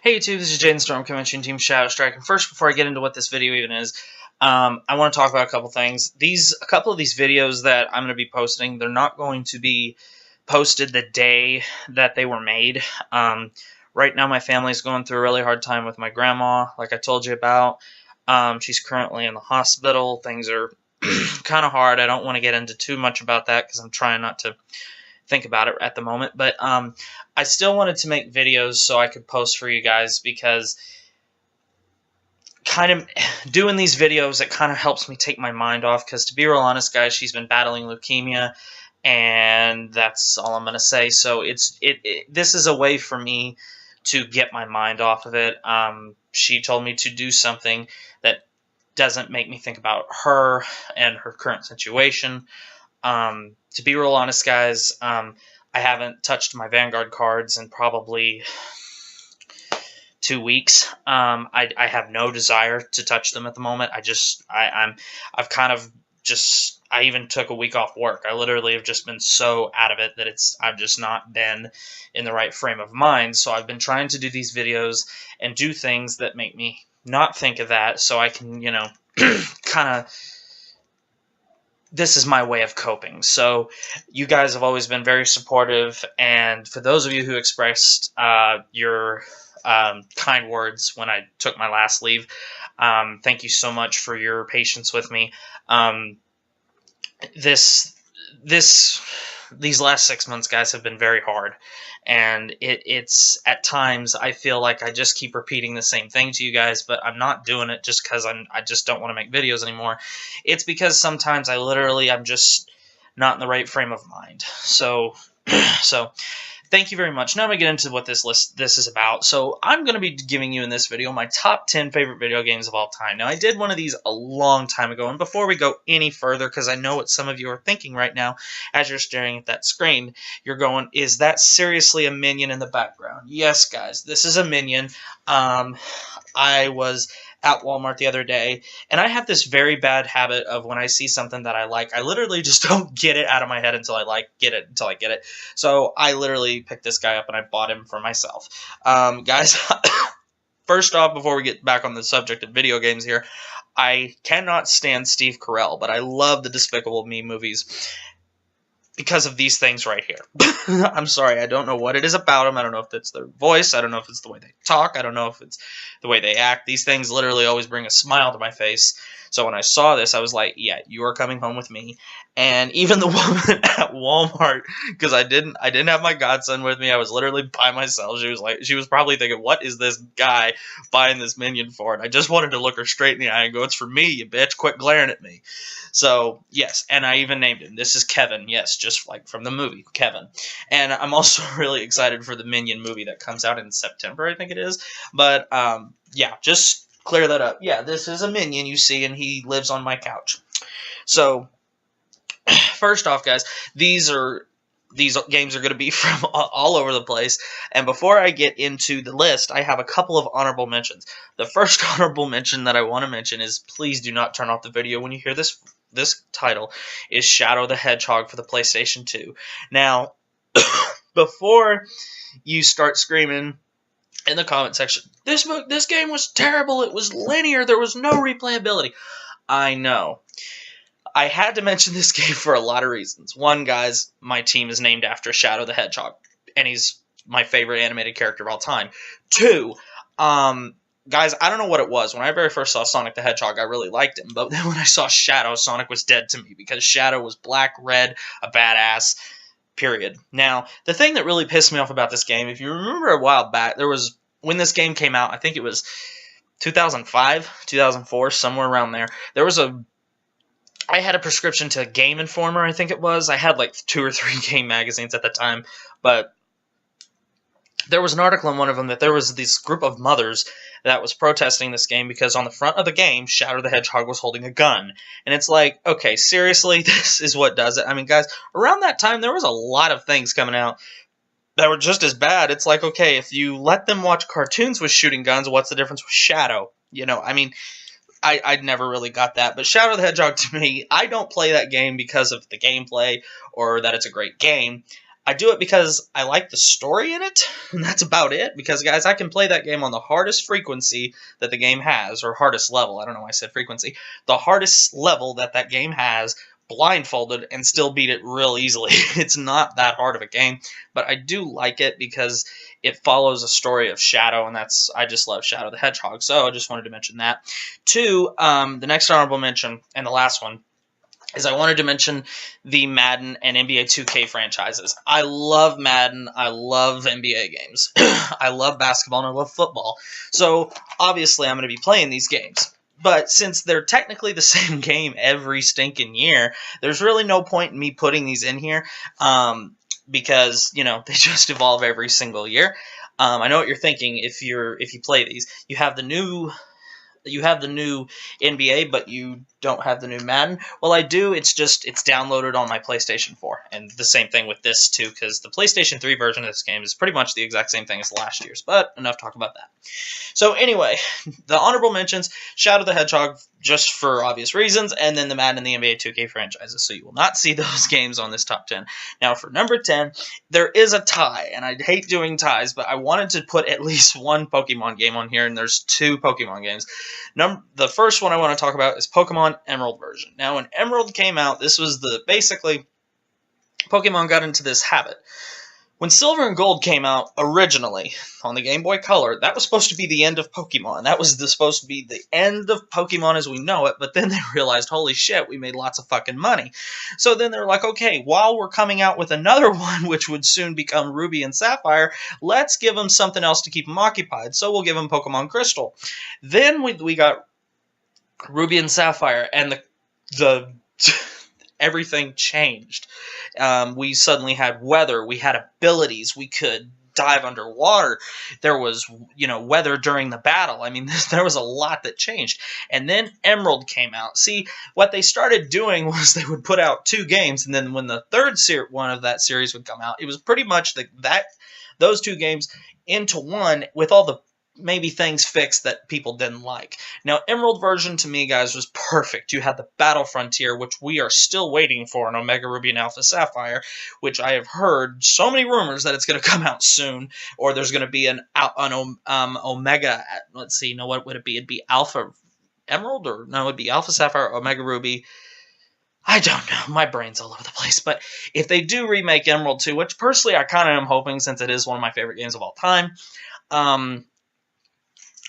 Hey YouTube, this is Jaden Storm Convention Team Shadow Strike. And first, before I get into what this video even is, I want to talk about a couple things. A couple of these videos that I'm going to be posting, they're not going to be posted the day that they were made. Right now, my family's going through a really hard time with my grandma, like I told you about. She's currently in the hospital. Things are kind of hard. I don't want to get into too much about that because I'm trying not to think about it at the moment, but I still wanted to make videos so I could post for you guys, because kind of doing these videos, it kind of helps me take my mind off, because to be real honest, guys, she's been battling leukemia, and that's all I'm going to say. So this is a way for me to get my mind off of it. She told me to do something that doesn't make me think about her and her current situation. To be real honest, guys, I haven't touched my Vanguard cards in probably 2 weeks. I have no desire to touch them at the moment. I even took a week off work. I literally have just been so out of it that I've just not been in the right frame of mind. So I've been trying to do these videos and do things that make me not think of that, so I can, kind of. This is my way of coping. So you guys have always been very supportive, and for those of you who expressed your kind words when I took my last leave, thank you so much for your patience with me. These last 6 months, guys, have been very hard, and it's at times I feel like I just keep repeating the same thing to you guys, but I'm not doing it just because I just don't want to make videos anymore. It's because sometimes I'm just not in the right frame of mind. So thank you very much. Now I'm going to get into what this is about. So I'm going to be giving you in this video my top 10 favorite video games of all time. Now, I did one of these a long time ago, and before we go any further, because I know what some of you are thinking right now as you're staring at that screen, you're going, is that seriously a minion in the background? Yes, guys, this is a minion. I was at Walmart the other day, and I have this very bad habit of when I see something that I like, I literally just don't get it out of my head until I get it. So I literally picked this guy up and I bought him for myself. Guys, first off, before we get back on the subject of video games here, I cannot stand Steve Carell, but I love the Despicable Me movies because of these things right here. I'm sorry, I don't know what it is about them. I don't know if it's their voice. I don't know if it's the way they talk. I don't know if it's the way they act. These things literally always bring a smile to my face. So when I saw this, I was like, yeah, you are coming home with me. And even the woman at Walmart, because I didn't have my godson with me. I was literally by myself. She was probably thinking, what is this guy buying this minion for? And I just wanted to look her straight in the eye and go, it's for me, you bitch. Quit glaring at me. So, yes, and I even named him. This is Kevin. Yes, just like from the movie, Kevin. And I'm also really excited for the Minion movie that comes out in September, I think it is. But, yeah, just clear that up. Yeah, this is a minion you see, and he lives on my couch. So, first off, guys, these games are going to be from all over the place. And before I get into the list, I have a couple of honorable mentions. The first honorable mention that I want to mention is, please do not turn off the video when you hear this title, is Shadow the Hedgehog for the PlayStation 2. Now, before you start screaming in the comment section, this game was terrible, it was linear, there was no replayability. I know. I had to mention this game for a lot of reasons. One, guys, my team is named after Shadow the Hedgehog, and he's my favorite animated character of all time. Two, guys, I don't know what it was. When I very first saw Sonic the Hedgehog, I really liked him, but then when I saw Shadow, Sonic was dead to me, because Shadow was black, red, a badass, period. Now, the thing that really pissed me off about this game, if you remember a while back, when this game came out, I think it was 2005, 2004, somewhere around there, I had a prescription to Game Informer, I think it was. I had like 2 or 3 game magazines at the time, but there was an article in one of them that there was this group of mothers that was protesting this game because on the front of the game, Shadow the Hedgehog was holding a gun. And it's like, okay, seriously, this is what does it? I mean, guys, around that time, there was a lot of things coming out that were just as bad. It's like, okay, if you let them watch cartoons with shooting guns, what's the difference with Shadow? I mean, I never really got that, but Shadow the Hedgehog, to me, I don't play that game because of the gameplay or that it's a great game. I do it because I like the story in it, and that's about it. Because, guys, I can play that game on the hardest frequency that the game has, or hardest level. I don't know why I said frequency. The hardest level that that game has, blindfolded, and still beat it real easily. It's not that hard of a game, but I do like it because it follows a story of Shadow, and I just love Shadow the Hedgehog. So I just wanted to mention that. Two, the next honorable mention, and the last one, is I wanted to mention the Madden and NBA 2K franchises. I love Madden. I love NBA games. I love basketball and I love football. So, obviously, I'm going to be playing these games. But since they're technically the same game every stinking year, there's really no point in me putting these in here because, you know, they just evolve every single year. I know what you're thinking if you play these. You have the new NBA, but you don't have the new Madden. Well, I do. It's downloaded on my PlayStation 4. And the same thing with this, too, because the PlayStation 3 version of this game is pretty much the exact same thing as last year's. But enough talk about that. So anyway, the honorable mentions, Shadow the Hedgehog, just for obvious reasons, and then the Madden and the NBA 2K franchises. So you will not see those games on this top 10. Now, for number 10, there is a tie, and I hate doing ties, but I wanted to put at least one Pokemon game on here, and there's two Pokemon games. The first one I want to talk about is Pokemon Emerald version. Now, when Emerald came out, this was basically, Pokemon got into this habit. When Silver and Gold came out originally on the Game Boy Color, that was supposed to be the end of Pokemon. That was supposed to be the end of Pokemon as we know it, but then they realized, holy shit, we made lots of fucking money. So then they're like, okay, while we're coming out with another one, which would soon become Ruby and Sapphire, let's give them something else to keep them occupied. So we'll give them Pokemon Crystal. Then we got Ruby and Sapphire, and the everything changed. We suddenly had weather. We had abilities. We could dive underwater. There was, weather during the battle. I mean, there was a lot that changed. And then Emerald came out. See, what they started doing was they would put out 2 games, and then when the third one of that series would come out, it was pretty much those 2 games into one with all the maybe things fixed that people didn't like. Now, Emerald version to me, guys, was perfect. You had the Battle Frontier, which we are still waiting for in Omega Ruby and Alpha Sapphire, which I have heard so many rumors that it's going to come out soon, or there's going to be an Omega, let's see, no, what would it be? It'd be Alpha Emerald, or no, it'd be Alpha Sapphire, Omega Ruby. I don't know. My brain's all over the place. But if they do remake Emerald 2, which personally I kind of am hoping, since it is one of my favorite games of all time,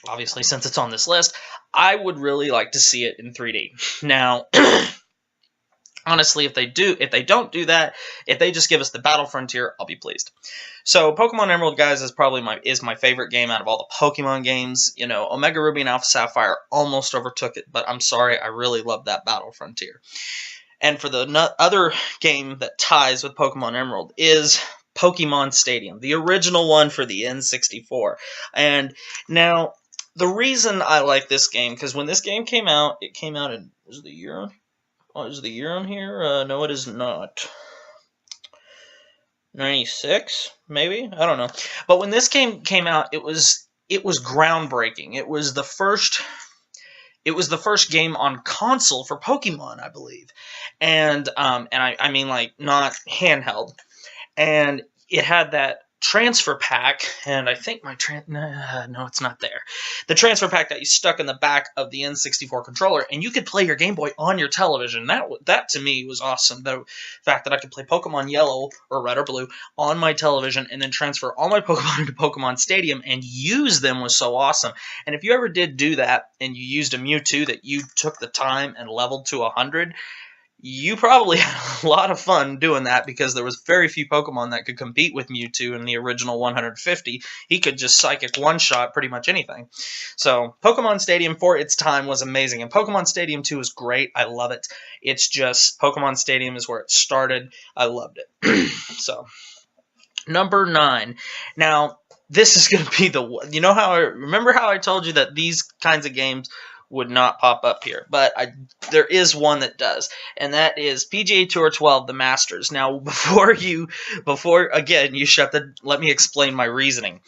obviously, since it's on this list, I would really like to see it in 3D. Now, honestly, if they don't do that, if they just give us the Battle Frontier, I'll be pleased. So, Pokemon Emerald, guys, is my favorite game out of all the Pokemon games. Omega Ruby and Alpha Sapphire almost overtook it, but I'm sorry, I really love that Battle Frontier. And for the other game that ties with Pokemon Emerald is Pokemon Stadium, the original one for the N64. And now, the reason I like this game, because when this game came out, it came out in, is the year? Oh, is the year on here? No, it is not. 96, maybe? I don't know. But when this game came out, it was groundbreaking. It was the first game on console for Pokemon, I believe. And I mean, like, not handheld. And it had that transfer pack, and I think no, it's not there. The transfer pack that you stuck in the back of the N64 controller, and you could play your Game Boy on your television. That to me was awesome. The fact that I could play Pokemon Yellow or Red or Blue on my television and then transfer all my Pokemon into Pokemon Stadium and use them was so awesome. And if you ever did do that and you used a Mewtwo that you took the time and leveled to 100, you probably had a lot of fun doing that, because there was very few Pokemon that could compete with Mewtwo in the original 150. He could just Psychic one-shot pretty much anything. So, Pokemon Stadium for its time was amazing, and Pokemon Stadium 2 is great. I love it. It's just, Pokemon Stadium is where it started. I loved it. So, number 9. Now, this is going to be remember how I told you that these kinds of games would not pop up here, but there is one that does, and that is PGA Tour 12, the Masters. Now, let me explain my reasoning.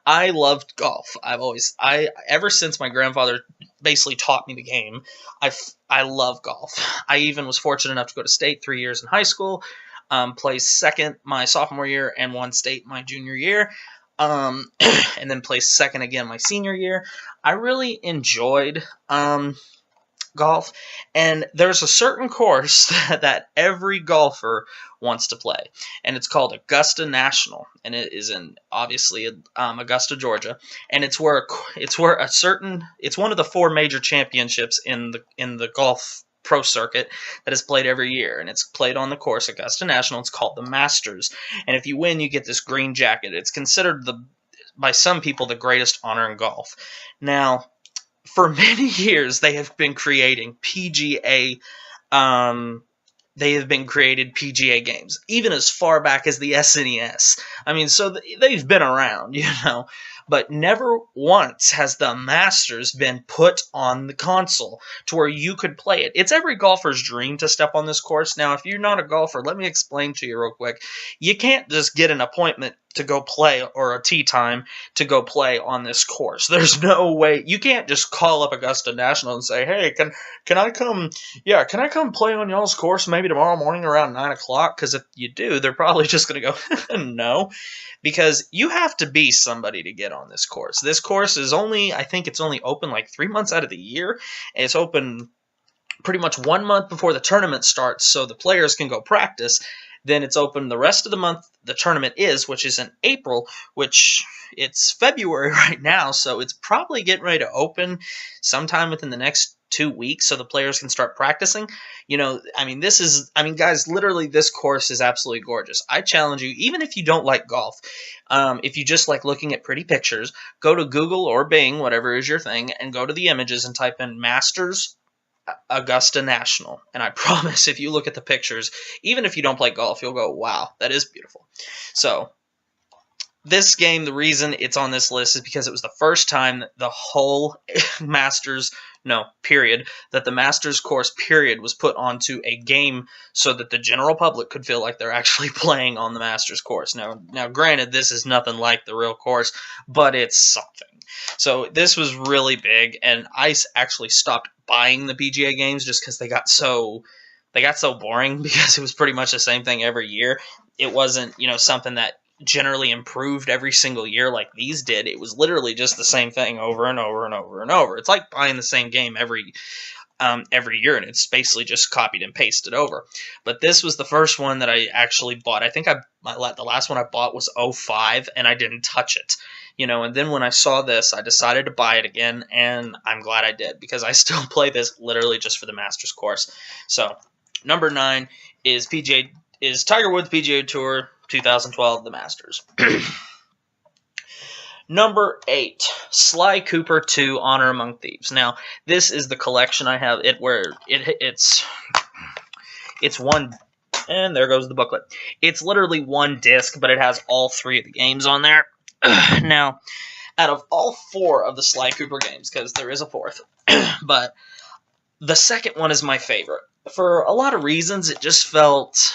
I loved golf. Ever since my grandfather basically taught me the game, I love golf. I even was fortunate enough to go to state 3 years in high school. Placed second my sophomore year and won state my junior year. And then placed second again my senior year. I really enjoyed golf, and there's a certain course that every golfer wants to play, and it's called Augusta National, and it is in obviously Augusta, Georgia, and it's one of the 4 major championships in the golf pro circuit that is played every year, and it's played on the course Augusta National. It's called the Masters, and if you win, you get this green jacket. It's considered by some people the greatest honor in golf. Now, for many years, they have been creating PGA. They have been created PGA games, even as far back as the SNES. I mean, so they've been around, but never once has the Masters been put on the console to where you could play it. It's every golfer's dream to step on this course. Now, if you're not a golfer, let me explain to you real quick. You can't just get an appointment to go play, or a tee time to go play on this course. There's no way. You can't just call up Augusta National and say, hey, can I come play on y'all's course maybe tomorrow morning around 9 o'clock? Because if you do, they're probably just going to go, no. Because you have to be somebody to get on this course. This course is I think it's only open like 3 months out of the year. And it's open pretty much 1 month before the tournament starts so the players can go practice. Then it's open the rest of the month the tournament which is in April, which it's February right now, so it's probably getting ready to open sometime within the next 2 weeks so the players can start practicing. Guys, literally this course is absolutely gorgeous. I challenge you, even if you don't like golf, if you just like looking at pretty pictures, go to Google or Bing, whatever is your thing, and go to the images and type in Masters Augusta National, and I promise if you look at the pictures, even if you don't play golf, you'll go, wow, that is beautiful. So this game, the reason it's on this list is because it was the first time that the whole that the Masters course period was put onto a game so that the general public could feel like they're actually playing on the Masters course. Now granted, this is nothing like the real course, but it's something. So this was really big, and I actually stopped buying the PGA games just because they got so boring, because it was pretty much the same thing every year. It wasn't, something that generally improved every single year like these did. It was literally just the same thing over and over and over and over. It's like buying the same game every year, and it's basically just copied and pasted over. But this was the first one that I actually bought. I think the last one I bought was 05, and I didn't touch it. And then when I saw this, I decided to buy it again, and I'm glad I did, because I still play this literally just for the Masters course. So, number 9 is Tiger Woods PGA Tour 2012, the Masters. Number 8, Sly Cooper 2, Honor Among Thieves. Now, this is the collection I have. It's one, and there goes the booklet. It's literally one disc, but it has all 3 of the games on there. Now, out of all 4 of the Sly Cooper games, because there is a 4th, but the second one is my favorite. For a lot of reasons, it just felt,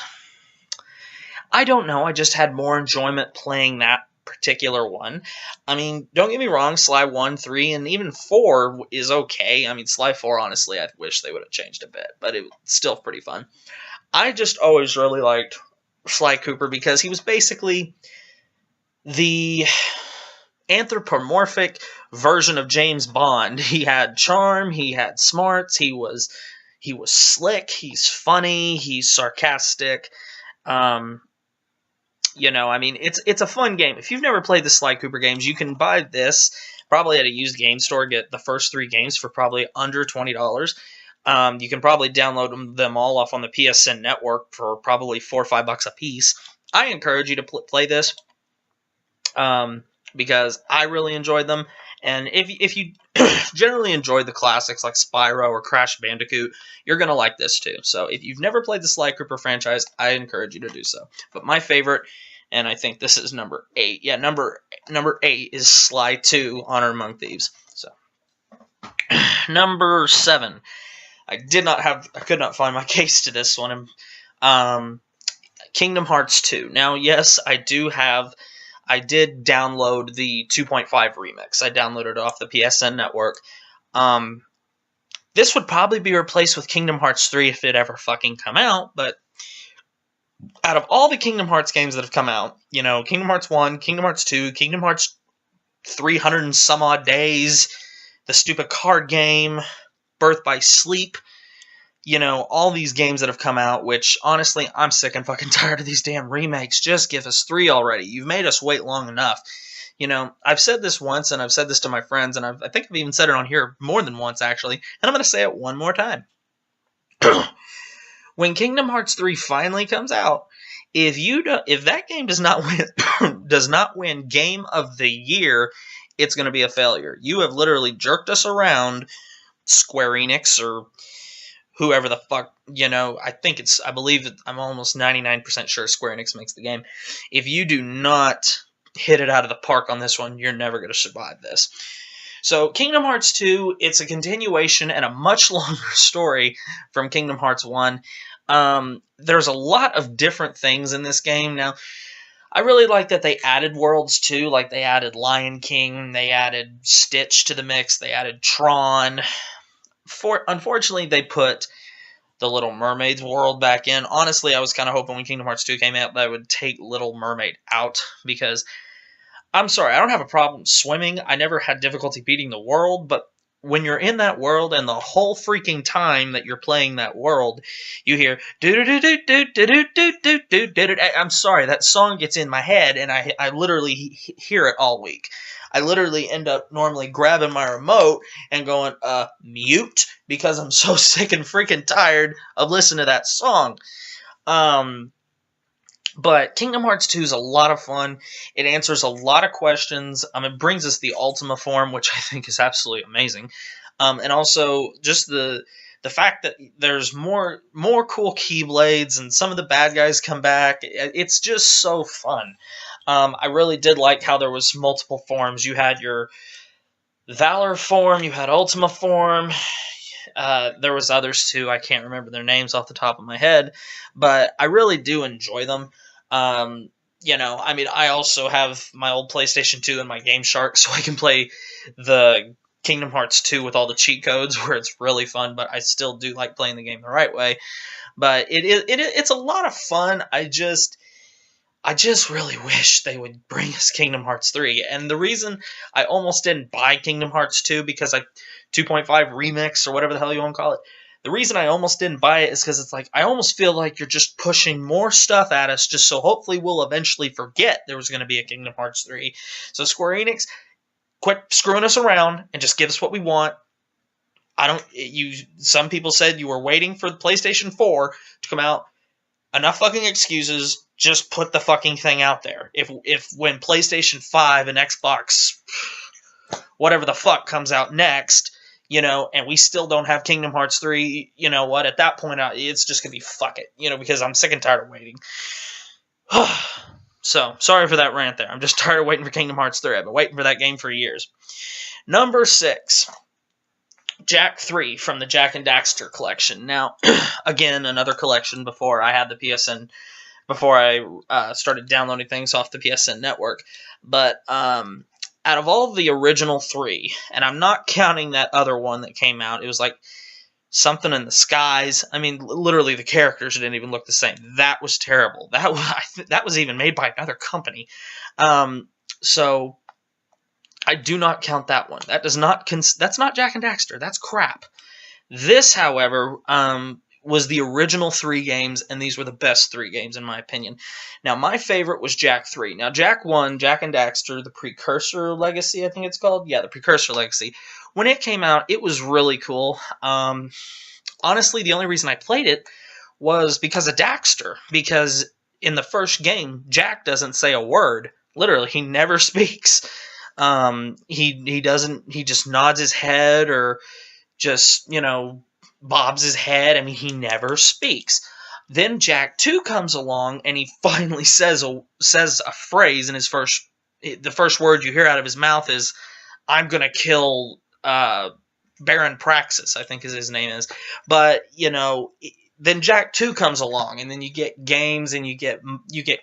I don't know, I just had more enjoyment playing that particular one. I mean, don't get me wrong, Sly 1, 3, and even 4 is okay. I mean, Sly 4, honestly, I wish they would have changed a bit, but it's still pretty fun. I just always really liked Sly Cooper because he was basically the anthropomorphic version of James Bond. He had charm, he had smarts, he was slick, he's funny, he's sarcastic. It's a fun game. If you've never played the Sly Cooper games, you can buy this probably at a used game store, get the first 3 games for probably under $20. You can probably download them all off on the PSN network for probably $4 or $5 a piece. I encourage you to play this. Because I really enjoyed them, and if you generally enjoy the classics like Spyro or Crash Bandicoot, you're going to like this too. So if you've never played the Sly Cooper franchise, I encourage you to do so. But my favorite, and I think this is number 8, yeah, number 8 is Sly 2, Honor Among Thieves. So, number 7, I could not find my case to this one, Kingdom Hearts 2. Now, yes, I did download the 2.5 remix. I downloaded it off the PSN network. This would probably be replaced with Kingdom Hearts 3 if it ever fucking come out, but out of all the Kingdom Hearts games that have come out, you know, Kingdom Hearts 1, Kingdom Hearts 2, Kingdom Hearts 300 and some odd days, the stupid card game, Birth by Sleep, you know, all these games that have come out, which, honestly, I'm sick and fucking tired of these damn remakes. Just give us 3 already. You've made us wait long enough. You know, I've said this once, and I've said this to my friends, and I think I've even said it on here more than once, actually, and I'm going to say it one more time. When Kingdom Hearts 3 finally comes out, if that game does not win Game of the Year, it's going to be a failure. You have literally jerked us around, Square Enix, or whoever the fuck, you know, I believe I'm almost 99% sure Square Enix makes the game. If you do not hit it out of the park on this one, you're never going to survive this. So, Kingdom Hearts 2, it's a continuation and a much longer story from Kingdom Hearts 1. There's a lot of different things in this game. Now, I really like that they added worlds too, like they added Lion King, they added Stitch to the mix, they added Tron. Unfortunately, they put the Little Mermaid's world back in. Honestly, I was kind of hoping when Kingdom Hearts 2 came out that I would take Little Mermaid out, because I'm sorry, I don't have a problem swimming. I never had difficulty beating the world, but when you're in that world and the whole freaking time that you're playing that world, you hear do. I'm sorry, that song gets in my head, and I literally hear it all week. I literally end up normally grabbing my remote and going, mute, because I'm so sick and freaking tired of listening to that song. But Kingdom Hearts 2 is a lot of fun. It answers a lot of questions. It brings us the Ultima form, which I think is absolutely amazing. And also just the fact that there's more cool Keyblades and some of the bad guys come back. It's just so fun. I really did like how there was multiple forms. You had your Valor form, you had Ultima form. There was others too. I can't remember their names off the top of my head, but I really do enjoy them. You know, I mean, I also have my old PlayStation 2 and my Game Shark, so I can play the Kingdom Hearts 2 with all the cheat codes, where it's really fun, but I still do like playing the game the right way. But it's a lot of fun. I just really wish they would bring us Kingdom Hearts 3. And the reason I almost didn't buy Kingdom Hearts 2, because 2.5 Remix, or whatever the hell you want to call it, the reason I almost didn't buy it is because it's like, I almost feel like you're just pushing more stuff at us, just so hopefully we'll eventually forget there was going to be a Kingdom Hearts 3. So Square Enix, quit screwing us around and just give us what we want. Some people said you were waiting for the PlayStation 4 to come out. Enough fucking excuses. Just put the fucking thing out there. If when PlayStation 5 and Xbox, whatever the fuck, comes out next, you know, and we still don't have Kingdom Hearts 3, you know what, at that point, it's just going to be fuck it, you know, because I'm sick and tired of waiting. So, sorry for that rant there. I'm just tired of waiting for Kingdom Hearts 3. I've been waiting for that game for years. Number 6. Jak 3 from the Jak and Daxter collection. Now, again, another collection before I had the PSN, before I started downloading things off the PSN network. But out of all of the original 3, and I'm not counting that other one that came out, it was like Something in the Skies. I mean, literally the characters didn't even look the same. That was terrible. That was even made by another company. So I do not count that one. That's not Jak and Daxter. That's crap. This, however, was the original 3 games, and these were the best 3 games in my opinion. Now, my favorite was Jak 3. Now, Jak 1, Jak and Daxter, the Precursor Legacy, I think it's called. Yeah, the Precursor Legacy. When it came out, it was really cool. Honestly, the only reason I played it was because of Daxter. Because in the first game, Jak doesn't say a word. Literally, he never speaks. He just nods his head, or just, you know, bobs his head. I mean, he never speaks. Then Jak 2 comes along, and he finally says a phrase in the first word you hear out of his mouth is, "I'm gonna kill Baron Praxis," I think his name is. But, you know, then Jak 2 comes along, and then you get games, and you get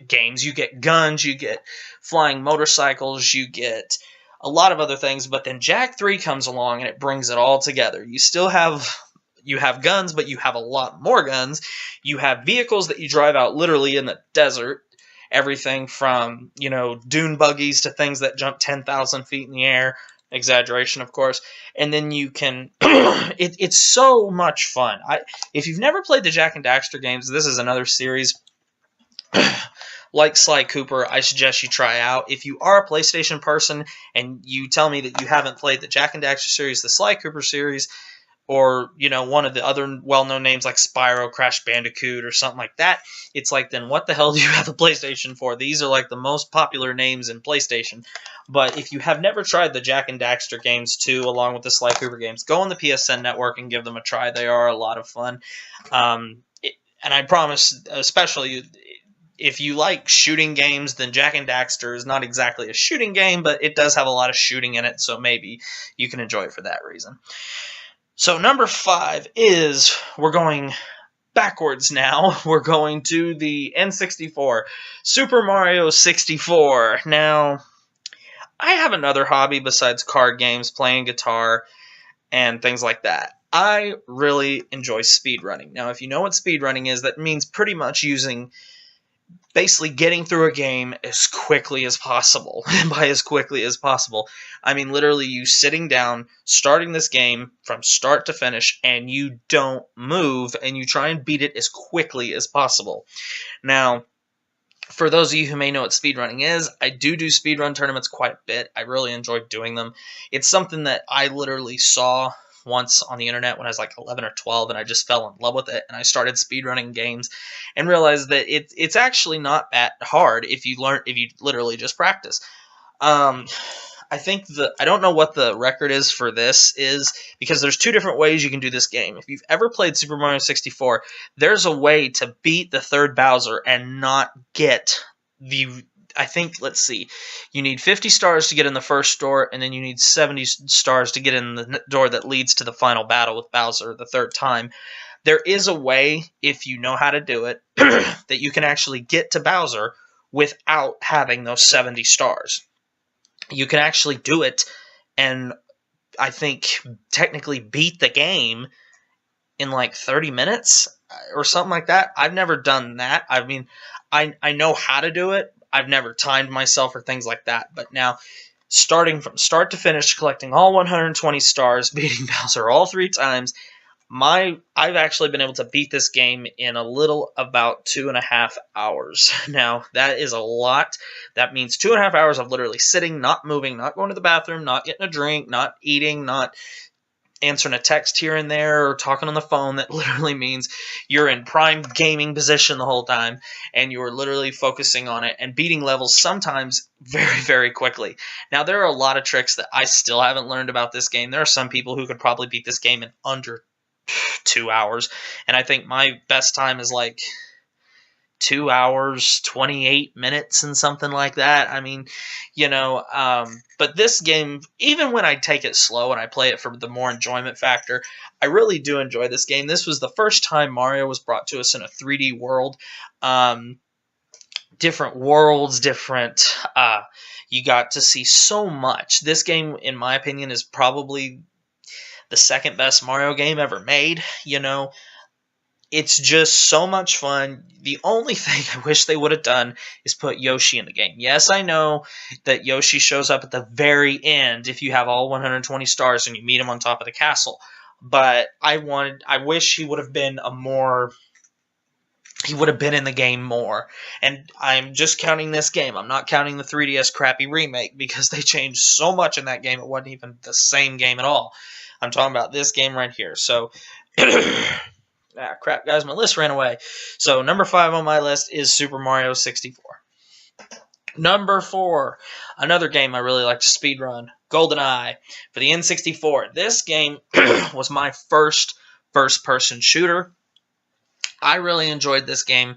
guns, you get flying motorcycles, you get a lot of other things. But then Jak 3 comes along, and it brings it all together. You still have You have guns, but you have a lot more guns. You have vehicles that you drive out literally in the desert. Everything from, dune buggies to things that jump 10,000 feet in the air. Exaggeration, of course. And then you can... it's so much fun. If you've never played the Jak and Daxter games, this is another series like Sly Cooper, I suggest you try out. If you are a PlayStation person and you tell me that you haven't played the Jak and Daxter series, the Sly Cooper series, or, one of the other well-known names like Spyro, Crash Bandicoot, or something like that, it's like, then what the hell do you have a PlayStation for? These are like the most popular names in PlayStation. But if you have never tried the Jak and Daxter games too, along with the Sly Cooper games, go on the PSN network and give them a try. They are a lot of fun. And I promise, especially if you like shooting games, then Jak and Daxter is not exactly a shooting game, but it does have a lot of shooting in it, so maybe you can enjoy it for that reason. So number 5 is, we're going backwards now. We're going to the N64, Super Mario 64. Now, I have another hobby besides card games, playing guitar, and things like that. I really enjoy speedrunning. Now, if you know what speedrunning is, that means pretty much basically getting through a game as quickly as possible. And by as quickly as possible, I mean literally you sitting down, starting this game from start to finish, and you don't move, and you try and beat it as quickly as possible. Now, for those of you who may know what speedrunning is, I do speedrun tournaments quite a bit. I really enjoy doing them. It's something that I literally saw once on the internet when I was like 11 or 12, and I just fell in love with it, and I started speedrunning games and realized that it's actually not that hard if you literally just practice. I think I don't know what the record is for this is, because there's 2 different ways you can do this game. If you've ever played Super Mario 64, there's a way to beat the third Bowser and not get let's see, you need 50 stars to get in the first door, and then you need 70 stars to get in the door that leads to the final battle with Bowser the third time. There is a way, if you know how to do it, that you can actually get to Bowser without having those 70 stars. You can actually do it, and I think technically beat the game in like 30 minutes or something like that. I've never done that. I mean, I know how to do it. I've never timed myself or things like that. But now, starting from start to finish, collecting all 120 stars, beating Bowser all 3 times, I've actually been able to beat this game in about 2.5 hours. Now, that is a lot. That means 2.5 hours of literally sitting, not moving, not going to the bathroom, not getting a drink, not eating, not answering a text here and there, or talking on the phone. That literally means you're in prime gaming position the whole time, and you're literally focusing on it and beating levels sometimes very, very quickly. Now, there are a lot of tricks that I still haven't learned about this game. There are some people who could probably beat this game in under 2 hours, and I think my best time is like 2 hours, 28 minutes and something like that. I mean, but this game, even when I take it slow and I play it for the more enjoyment factor, I really do enjoy this game. This was the first time Mario was brought to us in a 3D world. Different worlds, you got to see so much. This game, in my opinion, is probably the second best Mario game ever made, It's just so much fun. The only thing I wish they would have done is put Yoshi in the game. Yes, I know that Yoshi shows up at the very end if you have all 120 stars and you meet him on top of the castle. But I wish he would have been he would have been in the game more. And I'm just counting this game. I'm not counting the 3DS crappy remake, because they changed so much in that game it wasn't even the same game at all. I'm talking about this game right here. So... Ah, crap, guys, my list ran away. So, number 5 on my list is Super Mario 64. Number 4, another game I really like to speedrun, Goldeneye for the N64. This game was my first first-person shooter. I really enjoyed this game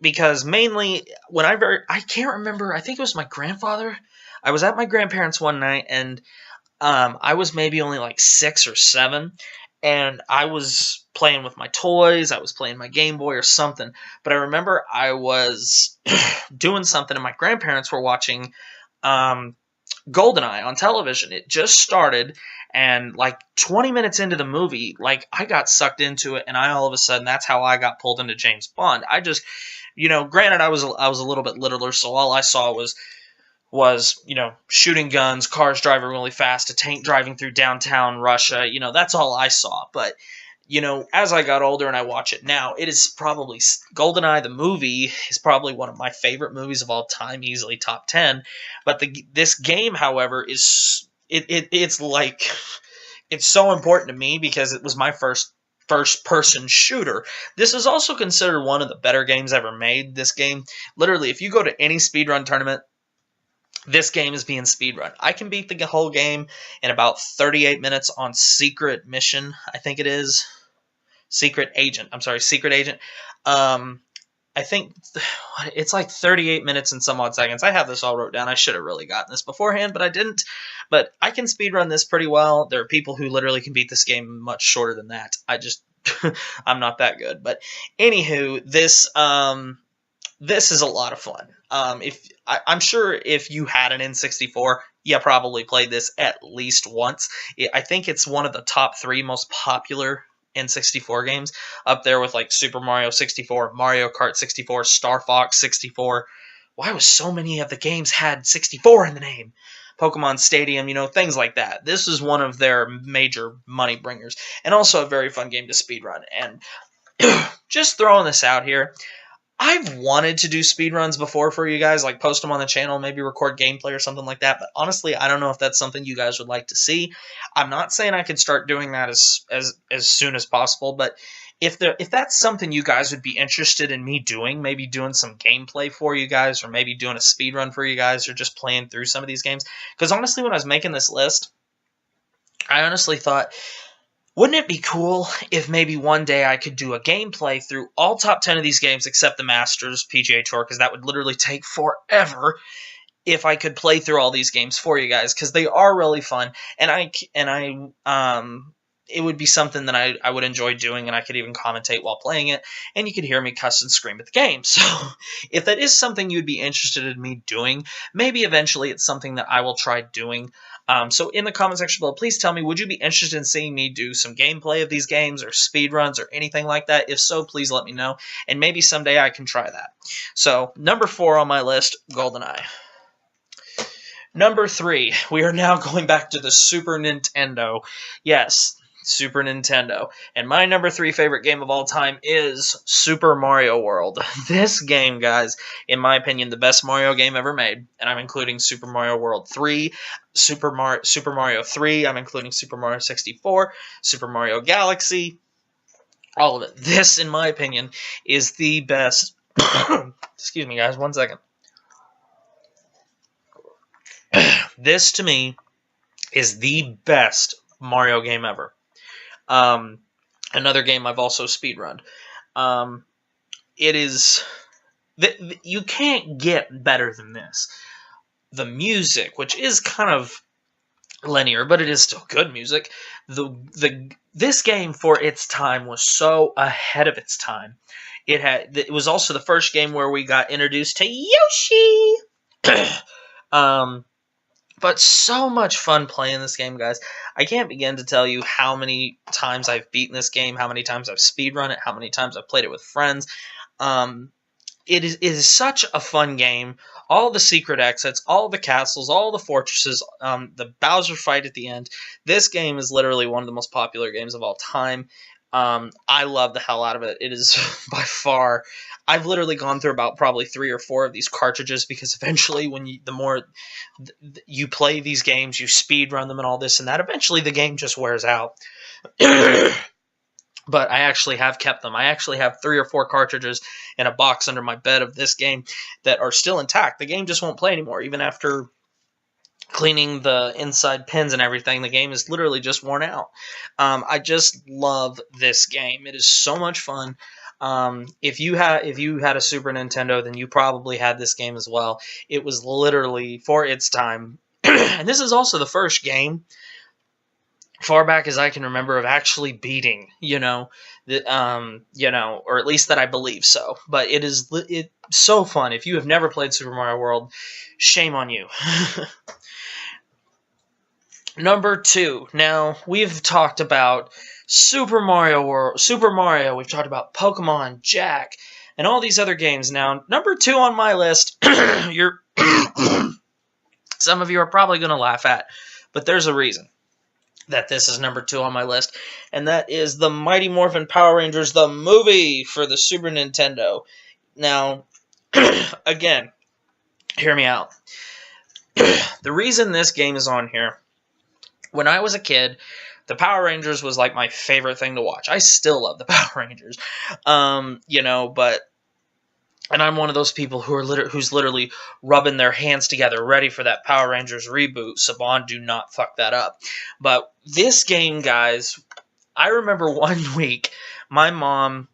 because mainly when I can't remember, I think it was my grandfather. I was at my grandparents' one night, and I was maybe only like 6 or 7, and I was playing with my toys, I was playing my Game Boy or something, but I remember I was doing something, and my grandparents were watching Goldeneye on television. It just started, and like 20 minutes into the movie, like I got sucked into it, and I all of a sudden that's how I got pulled into James Bond. I just, granted I was a little bit littler, so all I saw was shooting guns, cars driving really fast, a tank driving through downtown Russia. That's all I saw. But as I got older and I watch it now, it is probably Goldeneye the movie is probably one of my favorite movies of all time, easily top 10. But this game, however, is it's like it's so important to me because it was my first person shooter. This is also considered one of the better games ever made. This game, literally, if you go to any speedrun tournament, this game is being speedrun. I can beat the whole game in about 38 minutes on Secret Mission, I think it is. Secret Agent. I'm sorry, Secret Agent. I think it's like 38 minutes and some odd seconds. I have this all wrote down. I should have really gotten this beforehand, but I didn't. But I can speedrun this pretty well. There are people who literally can beat this game much shorter than that. I'm not that good. But anywho, this is a lot of fun. I'm sure if you had an N64, you probably played this at least once. I think it's one of the top 3 most popular N64 games, up there with like Super Mario 64, Mario Kart 64, Star Fox 64. Why was so many of the games had 64 in the name? Pokemon Stadium, things like that. This is one of their major money bringers, and also a very fun game to speedrun. And just throwing this out here, I've wanted to do speedruns before for you guys, like post them on the channel, maybe record gameplay or something like that, but honestly, I don't know if that's something you guys would like to see. I'm not saying I could start doing that as soon as possible, but if that's something you guys would be interested in me doing, maybe doing some gameplay for you guys, or maybe doing a speedrun for you guys, or just playing through some of these games, because honestly, when I was making this list, I honestly thought, wouldn't it be cool if maybe one day I could do a gameplay through all top 10 of these games except the Masters PGA Tour, because that would literally take forever if I could play through all these games for you guys, because they are really fun, and it would be something that I would enjoy doing, and I could even commentate while playing it, and you could hear me cuss and scream at the game. So if that is something you'd be interested in me doing, maybe eventually it's something that I will try doing. So in the comment section below, please tell me, would you be interested in seeing me do some gameplay of these games or speedruns or anything like that? If so, please let me know, and maybe someday I can try that. So number 4 on my list, GoldenEye. Number 3, we are now going back to the Super Nintendo. Yes, Super Nintendo. And my number 3 favorite game of all time is Super Mario World. This game, guys, in my opinion, the best Mario game ever made. And I'm including Super Mario World 3, Super Mario 3, I'm including Super Mario 64, Super Mario Galaxy, all of it. This, in my opinion, is the best. Excuse me, guys, one second. This, to me, is the best Mario game ever. Another game I've also speedrunned. It is... you can't get better than this. The music, which is kind of linear, but it is still good music. This game, for its time, was so ahead of its time. It was also the first game where we got introduced to Yoshi. But so much fun playing this game, guys. I can't begin to tell you how many times I've beaten this game, how many times I've speedrun it, how many times I've played it with friends. It is such a fun game. All the secret exits, all the castles, all the fortresses, the Bowser fight at the end. This game is literally one of the most popular games of all time. I love the hell out of it. It is by far... I've literally gone through about probably 3 or 4 of these cartridges, because eventually when the more you play these games, you speed run them and all this and that, eventually the game just wears out. But I actually have kept them. I actually have 3 or 4 cartridges in a box under my bed of this game that are still intact. The game just won't play anymore. Even after cleaning the inside pins and everything, the game is literally just worn out. I just love this game. It is so much fun. If you had a Super Nintendo, then you probably had this game as well. It was literally, for its time, and this is also the first game, far back as I can remember, of actually beating, or at least that I believe so. But it's so fun. If you have never played Super Mario World, shame on you. Number 2. Now, we've talked about Super Mario World, Super Mario, we've talked about Pokemon, Jak, and all these other games. Now, number 2 on my list, you're some of you are probably going to laugh at, but there's a reason that this is number 2 on my list, and that is the Mighty Morphin Power Rangers, the movie for the Super Nintendo. Now, again, hear me out. The reason this game is on here, when I was a kid, the Power Rangers was like my favorite thing to watch. I still love the Power Rangers, but... And I'm one of those people who's literally rubbing their hands together, ready for that Power Rangers reboot. Saban, do not fuck that up. But this game, guys, I remember one week, my mom,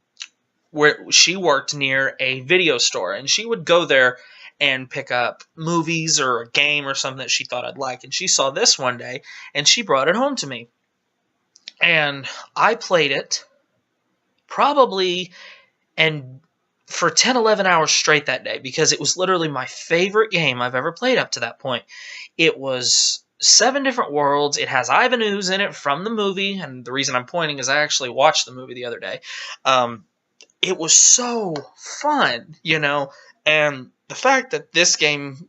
she worked near a video store, and she would go there and pick up movies or a game or something that she thought I'd like. And she saw this one day, and she brought it home to me. And I played it probably for 10, 11 hours straight that day, because it was literally my favorite game I've ever played up to that point. It was 7 different worlds. It has Ivan Ooze in it from the movie, and the reason I'm pointing is I actually watched the movie the other day. It was so fun, and the fact that this game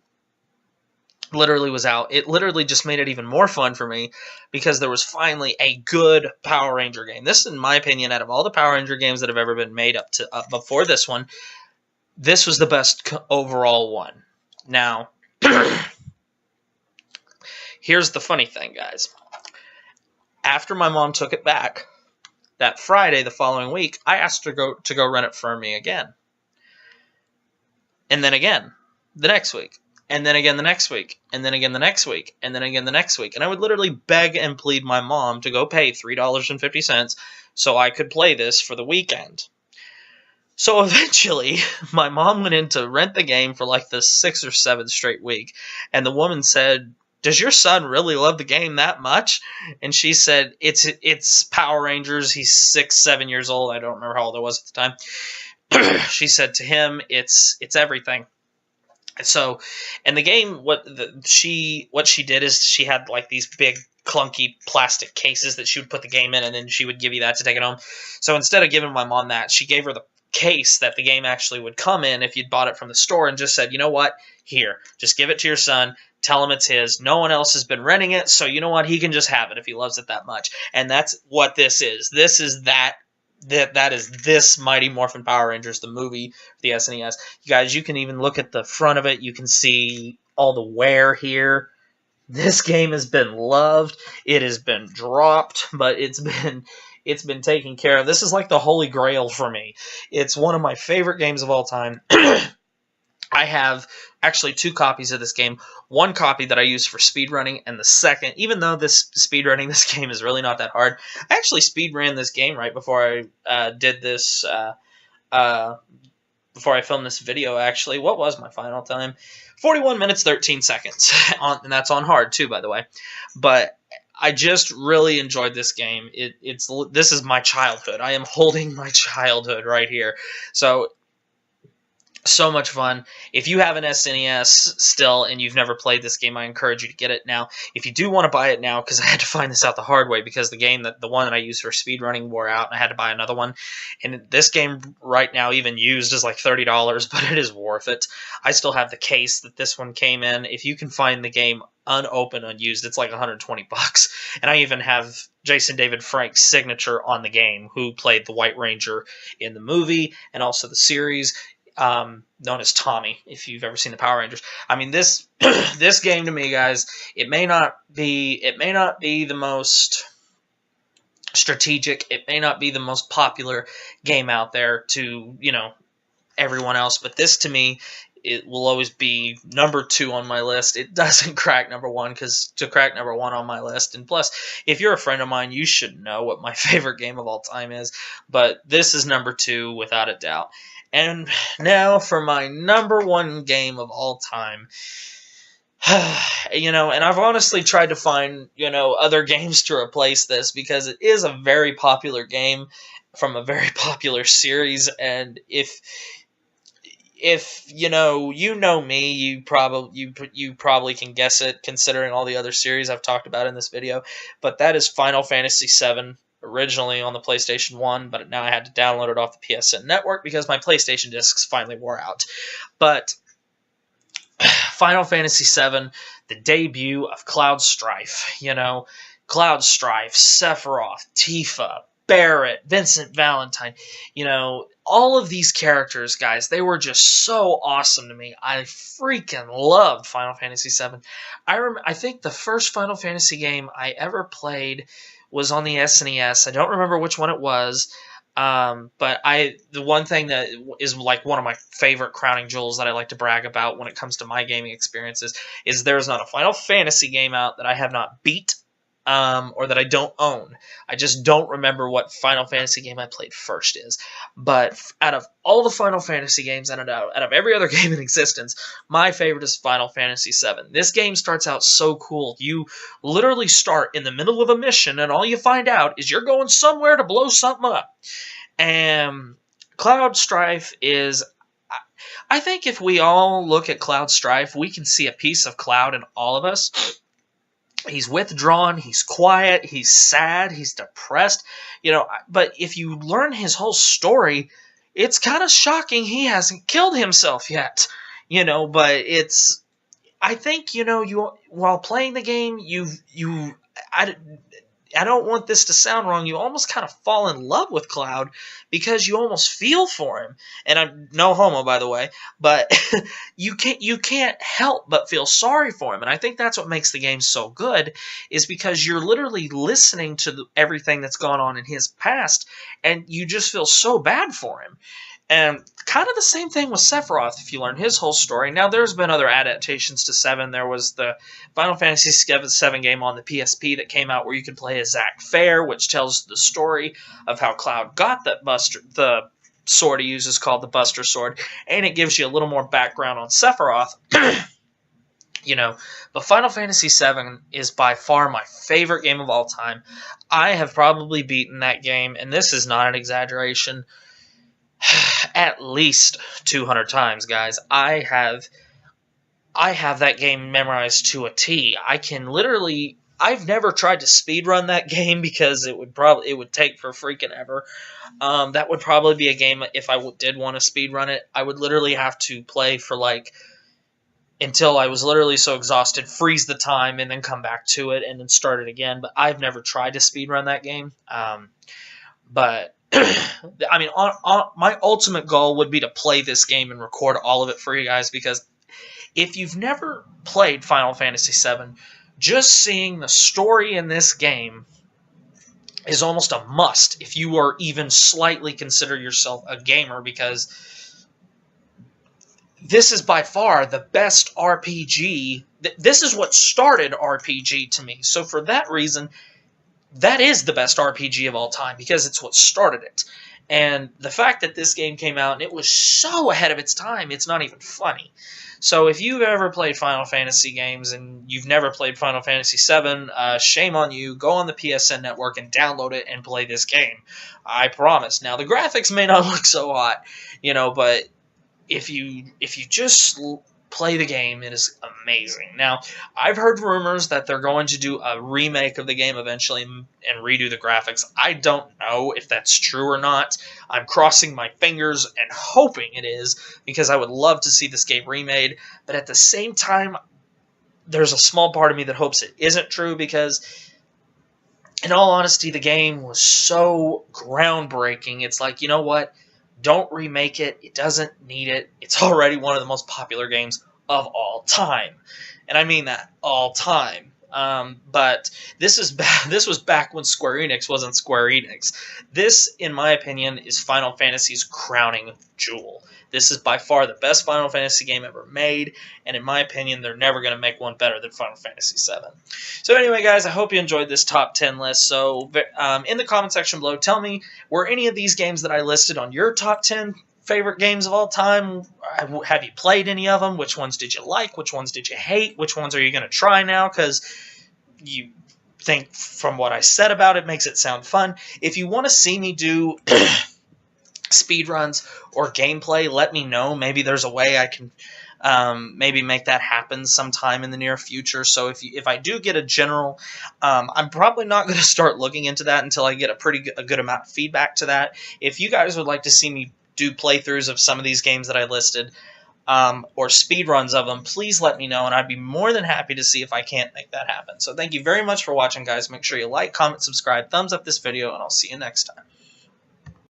literally was out, it literally just made it even more fun for me, because there was finally a good Power Ranger game. This, in my opinion, out of all the Power Ranger games that have ever been made up before this one, this was the best overall one. Now, here's the funny thing, guys. After my mom took it back, that Friday the following week, I asked her to go rent it for me again. And then again, the next week. And then again the next week, and then again the next week, and then again the next week. And I would literally beg and plead my mom to go pay $3.50 so I could play this for the weekend. So eventually, my mom went in to rent the game for like the 6th or 7th straight week. And the woman said, "Does your son really love the game that much?" And she said, it's Power Rangers. He's 6, 7 years old. I don't remember how old I was at the time. She said to him, it's everything. So, in the game, what she did is she had like these big clunky plastic cases that she would put the game in, and then she would give you that to take it home. So instead of giving my mom that, she gave her the case that the game actually would come in if you'd bought it from the store, and just said, "You know what? Here, just give it to your son. Tell him it's his. No one else has been renting it, so you know what? He can just have it if he loves it that much." And that's what this is. This is that is this Mighty Morphin Power Rangers, the movie for the SNES. You guys, you can even look at the front of it. You can see all the wear here. This game has been loved. It has been dropped, but it's been taken care of. This is like the holy grail for me. It's one of my favorite games of all time. I have actually 2 copies of this game. One copy that I use for speedrunning, and the second, even though this speedrunning this game is really not that hard, I actually speedran this game right before I did this, before I filmed this video, actually. What was my final time? 41 minutes, 13 seconds. And that's on hard, too, by the way. But I just really enjoyed this game. This is my childhood. I am holding my childhood right here. So much fun. If you have an SNES still and you've never played this game, I encourage you to get it now. If you do want to buy it now, because I had to find this out the hard way, because the one that I used for speedrunning wore out, and I had to buy another one. And this game right now, even used, is like $30, but it is worth it. I still have the case that this one came in. If you can find the game unopened, unused, it's like $120. And I even have Jason David Frank's signature on the game, who played the White Ranger in the movie and also the series. Known as Tommy, if you've ever seen the Power Rangers. I mean, this this game to me, guys, it may not be the most strategic, it may not be the most popular game out there to, everyone else, but this to me, it will always be number 2 on my list. It doesn't crack number 1, because to crack number 1 on my list, and plus, if you're a friend of mine, you should know what my favorite game of all time is, but this is number 2 without a doubt. And now for my number 1 game of all time. And I've honestly tried to find, other games to replace this, because it is a very popular game from a very popular series, and if if you know me, you probably can guess it, considering all the other series I've talked about in this video. But that is Final Fantasy VII, originally on the PlayStation 1, but now I had to download it off the PSN network because my PlayStation discs finally wore out. But Final Fantasy VII, the debut of Cloud Strife, Cloud Strife, Sephiroth, Tifa, Barrett, Vincent Valentine, all of these characters, guys, they were just so awesome to me. I freaking loved Final Fantasy VII. I think the first Final Fantasy game I ever played was on the SNES. I don't remember which one it was. But the one thing that is like one of my favorite crowning jewels that I like to brag about when it comes to my gaming experiences is there's not a Final Fantasy game out that I have not beat, or that I don't own. I just don't remember what Final Fantasy game I played first is. But out of all the Final Fantasy games, and out of every other game in existence, my favorite is Final Fantasy VII. This game starts out so cool. You literally start in the middle of a mission, and all you find out is you're going somewhere to blow something up. And Cloud Strife is... I think if we all look at Cloud Strife, we can see a piece of Cloud in all of us. He's withdrawn, he's quiet, he's sad, he's depressed, but if you learn his whole story, it's kind of shocking he hasn't killed himself yet, but it's, I think, you, while playing the game, I don't want this to sound wrong, you almost kind of fall in love with Cloud because you almost feel for him. And I'm no homo, by the way, but you can't help but feel sorry for him. And I think that's what makes the game so good, is because you're literally listening to everything that's gone on in his past, and you just feel so bad for him. And kind of the same thing with Sephiroth, if you learn his whole story. Now, there's been other adaptations to 7. There was the Final Fantasy VII game on the PSP that came out where you could play as Zack Fair, which tells the story of how Cloud got the sword he uses called the Buster Sword, and it gives you a little more background on Sephiroth. But Final Fantasy VII is by far my favorite game of all time. I have probably beaten that game, and this is not an exaggeration, at least 200 times, guys. I have that game memorized to a T. I've never tried to speedrun that game because it would take for freaking ever. That would probably be a game, if I did want to speedrun it, I would literally have to play for until I was literally so exhausted, freeze the time, and then come back to it and then start it again. But I've never tried to speedrun that game. But I mean, my ultimate goal would be to play this game and record all of it for you guys, because if you've never played Final Fantasy VII, just seeing the story in this game is almost a must if you are even slightly consider yourself a gamer, because this is by far the best RPG. This is what started RPG to me. So for that reason, that is the best RPG of all time, because it's what started it. And the fact that this game came out and it was so ahead of its time, it's not even funny. So if you've ever played Final Fantasy games and you've never played Final Fantasy VII, shame on you. Go on the PSN network and download it and play this game. I promise. Now, the graphics may not look so hot, but if you just play the game, it is amazing. Now, I've heard rumors that they're going to do a remake of the game eventually and redo the graphics. I don't know if that's true or not. I'm crossing my fingers and hoping it is, because I would love to see this game remade. But at the same time, there's a small part of me that hopes it isn't true, because in all honesty, the game was so groundbreaking. It's like, you know what? Don't remake it. It doesn't need it. It's already one of the most popular games of all time. And I mean that, all time. But this was back when Square Enix wasn't Square Enix. This, in my opinion, is Final Fantasy's crowning jewel. This is by far the best Final Fantasy game ever made, and in my opinion, they're never going to make one better than Final Fantasy VII. So anyway, guys, I hope you enjoyed this top 10 list. So in the comment section below, tell me, were any of these games that I listed on your top 10 favorite games of all time? Have you played any of them? Which ones did you like? Which ones did you hate? Which ones are you going to try now? Because you think from what I said about it makes it sound fun. If you want to see me do speedruns or gameplay, let me know. Maybe there's a way I can maybe make that happen sometime in the near future. So if I do get a general, I'm probably not going to start looking into that until I get a good amount of feedback to that. If you guys would like to see me do playthroughs of some of these games that I listed, or speedruns of them, please let me know, and I'd be more than happy to see if I can't make that happen. So thank you very much for watching, guys. Make sure you like, comment, subscribe, thumbs up this video, and I'll see you next time.